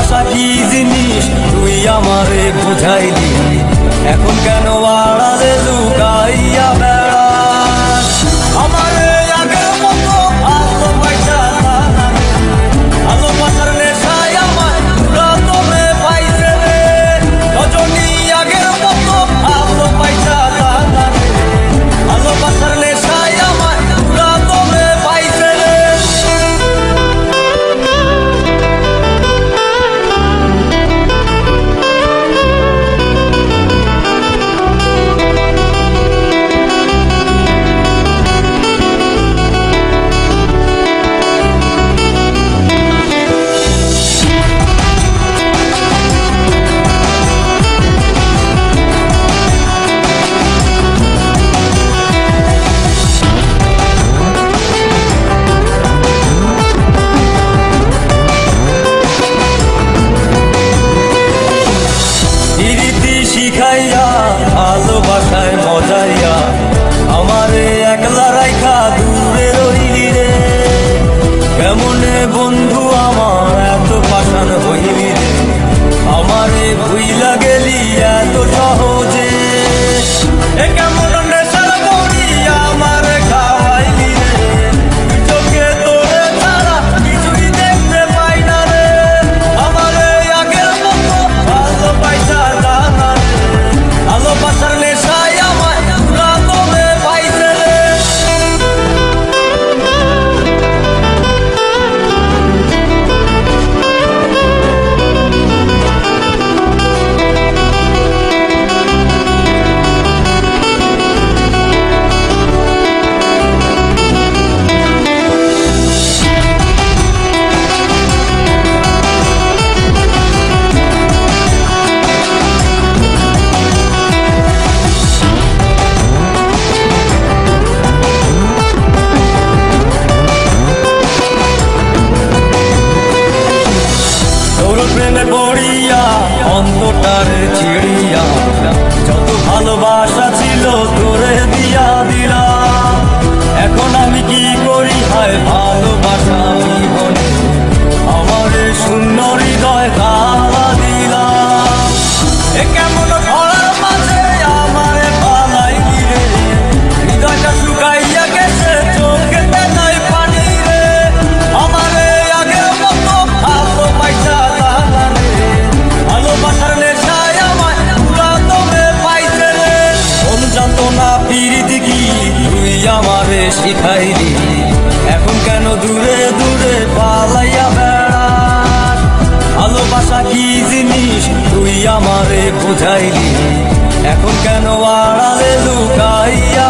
ভালোবাসা কি জিনিস তুই আমারে বুঝাইলি, এখন কেন আড়ালে লুকাইয়া বেড়াস? আমারে আগের মতো ভালোবাসা না, ভালোবাসার নেশায় আমার পুরা তোরে পাইছে রে। রজনী আগের মতো ভালোবাসা না, ভালোবাসার নেশায় আমার পুরা তোরে পাইছে রে। শিখাইয়া ভালোবাসায় মজাইয়া আমারে একলা রাইখা দূরে রইলি রে। কেমনে বন্ধু আমার এত পাষাণ হইলি রে, আমারে ভুইলা গেলি এত সহজে। এ কেমন নেশার বড়ি আমারে খাওয়াইলি রে, চোখে তোরে ছাড়া কিছুই দেখতে পাই না রে। আমারে আগের মতো ভালোবাসা ভালোবাসার নেশায় আমার পুরা তোরে পাইছে রে। প্রেমে পড়িয়া অন্তটার ছিড়িয়া যত ভালোবাসা ছিল তোরে দিয়া দিলাম। এখন আমি কি করি হায় ভালোবাসা জীবনে আমারে শূন্য হৃদয় তালা দিলাম। এ কেমন ঘরের মাঝে আমারে পালাইলি রে, হৃদয়টা শুকাইয়া গেছে চোখেতে নাই পানি রে। আমারে আগের মতো ভালোবাসা ভালোবাসার নেশায় আমার পুরা তোরে পাইছে রে। কোন যন্ত্রণা প্রীতি কি তুই আমারে শিখাইলি, এখন কেন দূরে দূরে পালাইয়া বেড়াস? ভালোবাসা কি জিনিস তুই আমারে বুঝাইলি, এখন কেন আড়ালে লুকাইয়া